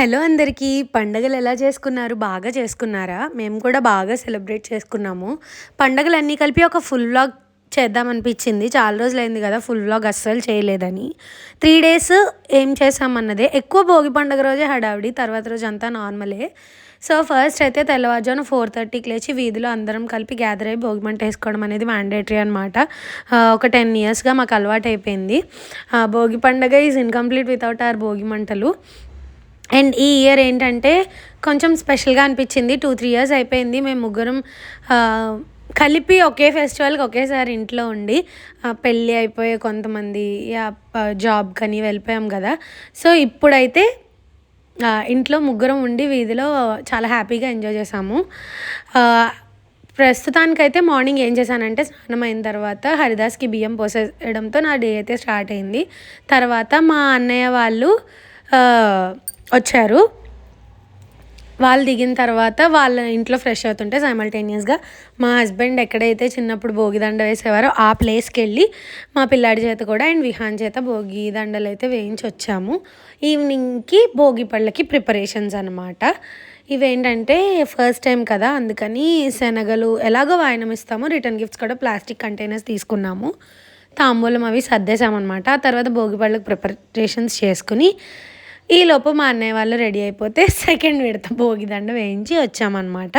Hello అందరికీ. పండగలు ఎలా చేసుకున్నారు? బాగా చేసుకున్నారా? మేము కూడా బాగా సెలబ్రేట్ చేసుకున్నాము. పండగలన్నీ కలిపి ఒక ఫుల్ వ్లాగ్ చేద్దామనిపించింది. చాలా రోజులైంది కదా ఫుల్ వ్లాగ్ అస్సలు చేయలేదని. 3 డేస్ ఏం చేసామన్నదే. ఎక్కువ భోగి పండుగ రోజే హడావిడి, తర్వాత రోజు అంతా నార్మలే. సో ఫస్ట్ అయితే తెల్లవారుజామున 4:30కి లేచి వీధిలో అందరం కలిపి గ్యాదర్ అయ్యి భోగి మంట వేసుకోవడం అనేది మ్యాండేటరీ అనమాట. ఒక 10 ఇయర్స్గా మాకు అలవాటు అయిపోయింది. భోగి పండుగ is incomplete without hour Bhogi మంటలు. అండ్ ఈ ఇయర్ ఏంటంటే కొంచెం స్పెషల్గా అనిపించింది. 2-3 ఇయర్స్ అయిపోయింది మేము ముగ్గురం కలిపి ఒకే ఫెస్టివల్కి ఒకేసారి ఇంట్లో ఉండి. పెళ్ళి అయిపోయే కొంతమంది జాబ్ కానీ వెళ్ళిపోయాం కదా. సో ఇప్పుడైతే ఇంట్లో ముగ్గురం ఉండి వీధిలో చాలా హ్యాపీగా ఎంజాయ్ చేసాము. ప్రస్తుతానికైతే మార్నింగ్ ఏం చేశానంటే స్నానం అయిన తర్వాత హరిదాస్కి బియ్యం పోసేయడంతో నా డే అయితే స్టార్ట్ అయింది. తర్వాత మా అన్నయ్య వాళ్ళు వచ్చారు. వాళ్ళు దిగిన తర్వాత వాళ్ళ ఇంట్లో ఫ్రెష్ అవుతుంటే సైమల్టేనియస్గా మా హస్బెండ్ ఎక్కడైతే చిన్నప్పుడు భోగి దండ వేసేవారో ఆ ప్లేస్కి వెళ్ళి మా పిల్లాడి చేత కూడా అండ్ విహాన్ చేత భోగి దండలు అయితే వేయించి వచ్చాము. ఈవినింగ్కి భోగి పళ్ళకి ప్రిపరేషన్స్ అనమాట. ఇవేంటంటే ఫస్ట్ టైం కదా, అందుకని శనగలు ఎలాగో వాయనం ఇస్తామో రిటర్న్ గిఫ్ట్స్ కూడా ప్లాస్టిక్ కంటైనర్స్ తీసుకున్నాము. తాంబూలం అవి సర్దేశామన్నమాట. ఆ తర్వాత భోగి పళ్ళకి ప్రిపరేషన్స్ చేసుకుని ఈలోపు మా అన్నయ్య వాళ్ళు రెడీ అయిపోతే సెకండ్ విడత భోగిదండ వేయించి వచ్చామన్నమాట.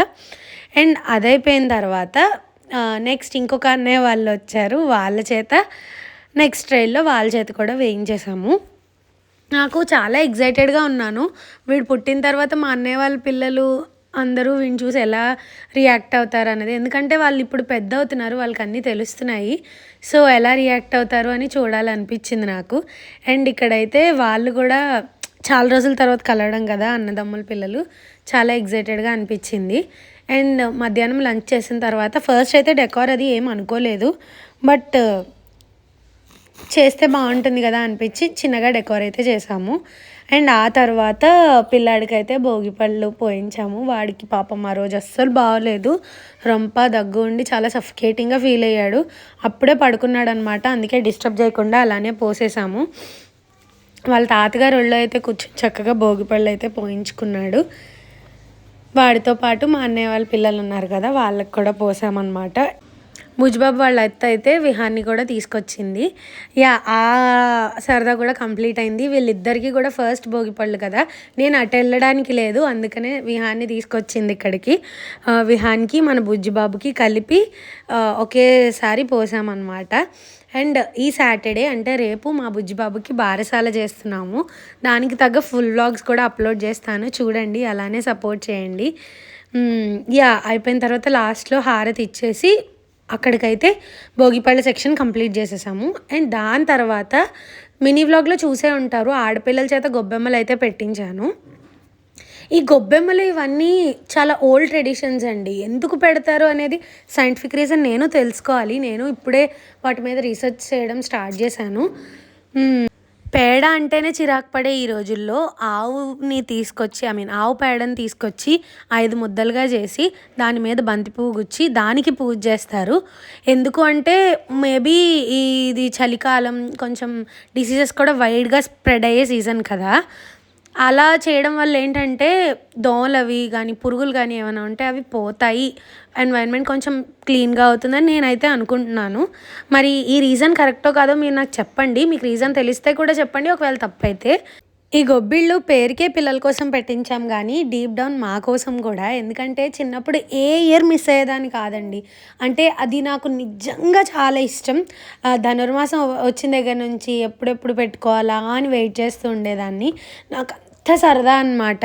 అండ్ అదైపోయిన తర్వాత నెక్స్ట్ ఇంకొక అన్నయ్య వాళ్ళు వచ్చారు. వాళ్ళ చేత నెక్స్ట్ ట్రైల్లో వాళ్ళ చేత కూడా వేయించేసాము. నాకు చాలా ఎగ్జైటెడ్గా ఉన్నాను. వీడు పుట్టిన తర్వాత మా అన్నయ్య వాళ్ళ పిల్లలు అందరూ వీడిని చూసి ఎలా రియాక్ట్ అవుతారు అన్నది. ఎందుకంటే వాళ్ళు ఇప్పుడు పెద్ద అవుతున్నారు, వాళ్ళకి అన్నీ తెలుస్తున్నాయి. సో ఎలా రియాక్ట్ అవుతారు అని చూడాలనిపించింది నాకు. అండ్ ఇక్కడైతే వాళ్ళు కూడా చాలా రోజుల తర్వాత కలవడం కదా అన్నదమ్ముల పిల్లలు, చాలా ఎగ్జైటెడ్గా అనిపించింది. అండ్ మధ్యాహ్నం లంచ్ చేసిన తర్వాత ఫస్ట్ అయితే డెకార్ అది ఏం అనుకోలేదు, బట్ చేస్తే బాగుంటుంది కదా అనిపించి చిన్నగా డెకార్ అయితే చేసాము. అండ్ ఆ తర్వాత పిల్లాడికైతే భోగిపళ్ళు పోయించాము. వాడికి పాపం ఆ రోజు అస్సలు బాగోలేదు, రొంప దగ్గు ఉండి చాలా సఫికేటింగ్గా ఫీల్ అయ్యాడు. అప్పుడే పడుకున్నాడు అనమాట, అందుకే డిస్టర్బ్ చేయకుండా అలానే పోసేసాము. వాళ్ళ తాతగారు ఒళ్ళో అయితే కూర్చొని చక్కగా భోగిపళ్ళు అయితే పోయించుకున్నాడు. వాడితో పాటు మా అన్నయ్య వాళ్ళ పిల్లలు ఉన్నారు కదా, వాళ్ళకి కూడా పోసామన్నమాట. ముజ్బాబు వాళ్ళ అత్త అయితే విహాన్ని కూడా తీసుకొచ్చింది. ఆ సరదా కూడా కంప్లీట్ అయింది. వీళ్ళిద్దరికీ కూడా ఫస్ట్ భోగిపళ్ళు కదా, నేను అటు వెళ్ళడానికి లేదు, అందుకనే విహాన్ని తీసుకొచ్చింది ఇక్కడికి. విహాన్కి మన బుజ్జిబాబుకి కలిపి ఒకేసారి పోసామన్నమాట. అండ్ ఈ సాటర్డే అంటే రేపు మా బుజ్జిబాబుకి బారసాల చేస్తున్నాము. దానికి తగ్గ ఫుల్ వ్లాగ్స్ కూడా అప్లోడ్ చేస్తాను, చూడండి, అలానే సపోర్ట్ చేయండి. అయిపోయిన తర్వాత లాస్ట్లో హారతి ఇచ్చేసి అక్కడికైతే భోగిపళ్ళ సెక్షన్ కంప్లీట్ చేసేసాము. అండ్ దాని తర్వాత మినీ వ్లాగ్లో చూసే ఉంటారు, ఆడపిల్లల చేత గొబ్బెమ్మలు అయితే పెట్టించాను. ఈ గొబ్బెమ్మలు ఇవన్నీ చాలా ఓల్డ్ ట్రెడిషన్స్ అండి. ఎందుకు పెడతారు అనేది సైంటిఫిక్ రీజన్ నేను తెలుసుకోవాలి. నేను ఇప్పుడే వాటి మీద రీసెర్చ్ చేయడం స్టార్ట్ చేశాను. పేడ అంటేనే చిరాకు పడే ఈ రోజుల్లో ఆవుని తీసుకొచ్చి ఆవు పేడని తీసుకొచ్చి 5 ముద్దలుగా చేసి దాని మీద బంతి పువ్వు గుచ్చి దానికి పూజ చేస్తారు. ఎందుకు అంటే మేబీ ఇది చలికాలం, కొంచెం డిసీజెస్ కూడా వైడ్గా స్ప్రెడ్ అయ్యే సీజన్ కదా. అలా చేయడం వల్ల ఏంటంటే దోమలు అవి కానీ పురుగులు కానీ ఏమైనా ఉంటే అవి పోతాయి, ఎన్వైరన్మెంట్ కొంచెం క్లీన్గా అవుతుందని నేనైతే అనుకుంటున్నాను. మరి ఈ రీజన్ కరెక్టో కాదో మీరు నాకు చెప్పండి. మీకు రీజన్ తెలిస్తే కూడా చెప్పండి, ఒకవేళ తప్పైతే. ఈ గొబ్బిళ్ళు పేరుకే పిల్లల కోసం పెట్టించాం కానీ డీప్ డౌన్ మా కోసం కూడా. ఎందుకంటే చిన్నప్పుడు ఏ ఇయర్ మిస్ అయ్యేదాన్ని కాదండి. అంటే అది నాకు నిజంగా చాలా ఇష్టం. ధనుర్మాసం వచ్చిన దగ్గర నుంచి ఎప్పుడెప్పుడు పెట్టుకోవాలా అని వెయిట్ చేస్తూ ఉండేదాన్ని. నాకు అంత సరదా అనమాట.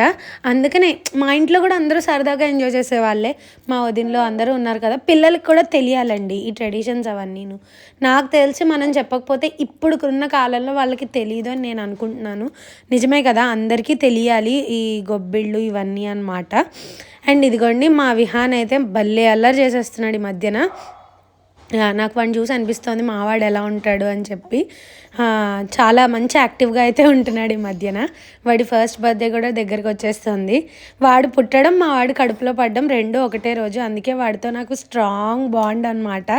అందుకనే మా ఇంట్లో కూడా అందరూ సరదాగా ఎంజాయ్ చేసేవాళ్ళే. మా వదినలో అందరూ ఉన్నారు కదా, పిల్లలకి కూడా తెలియాలండి ఈ ట్రెడిషన్స్ అవన్నీను. నాకు తెలిసి మనం చెప్పకపోతే ఇప్పుడుకున్న కాలంలో వాళ్ళకి తెలియదు అని నేను అనుకుంటున్నాను. నిజమే కదా, అందరికీ తెలియాలి ఈ గొబ్బిళ్ళు ఇవన్నీ అనమాట. అండ్ ఇదిగోండి మా విహాన్ అయితే భలే అల్లరి చేసేస్తున్నాడు ఈ మధ్యన. నాకు వాడిని చూసి అనిపిస్తుంది మావాడు ఎలా ఉంటాడు అని చెప్పి. చాలా మంచి యాక్టివ్గా అయితే ఉంటున్నాడు ఈ మధ్యన. వాడి ఫస్ట్ బర్త్డే కూడా దగ్గరికి వచ్చేస్తుంది. వాడు పుట్టడం మా వాడి కడుపులో పడడం రెండూ ఒకటే రోజు, అందుకే వాడితో నాకు స్ట్రాంగ్ బాండ్ అనమాట.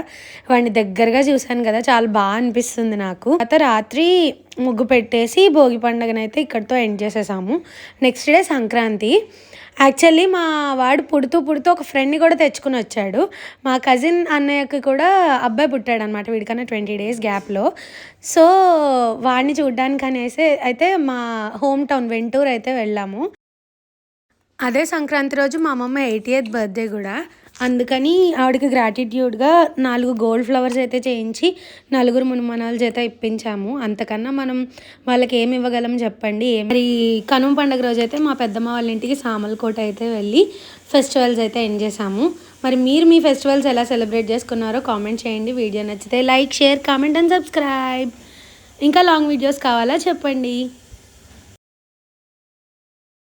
వాడిని దగ్గరగా చూశాను కదా, చాలా బాగా అనిపిస్తుంది నాకు. రాత్రి ముగ్గు పెట్టేసి భోగి పండుగనైతే ఇక్కడితో ఎండ్ చేసేసాము. Next day Sankranti. యాక్చువల్లీ మా వాడు పుడుతూ ఒక ఫ్రెండ్‌ని కూడా తెచ్చుకొని వచ్చాడు. మా కజిన్ అన్నయ్యకి కూడా అబ్బాయి పుట్టాడనమాట వీడికన్నా 20 డేస్ గ్యాప్‌లో. సో, వాడిని చూడ్డానికనేసి అయితే మా హోమ్ టౌన్ వెంటూరు అయితే వెళ్ళాము. అదే సంక్రాంతి రోజు మా అమ్మమ్మ 80th బర్త్‌డే గూడా. అందుకని ఆవిడకి గ్రాటిట్యూడ్‌గా 4 గోల్డ్ ఫ్లవర్స్ అయితే చేయించి, నలుగురు మునిమనవల చేత ఇప్పించాము. అంతకన్నా మనం వాళ్ళకి ఏమి ఇవ్వగలం చెప్పండి. మరి కనుమ పండుగ రోజైతే మా పెద్దమ్మ వాళ్ళ ఇంటికి సామర్లకోట అయితే వెళ్ళి ఫెస్టివల్స్ అయితే ఎండ్ చేసాము. మరి మీరు మీ ఫెస్టివల్స్ ఎలా సెలబ్రేట్ చేసుకున్నారో కామెంట్ చేయండి. వీడియో నచ్చితే like, share, comment and subscribe. ఇంకా లాంగ్ వీడియోస్ కావాలా చెప్పండి.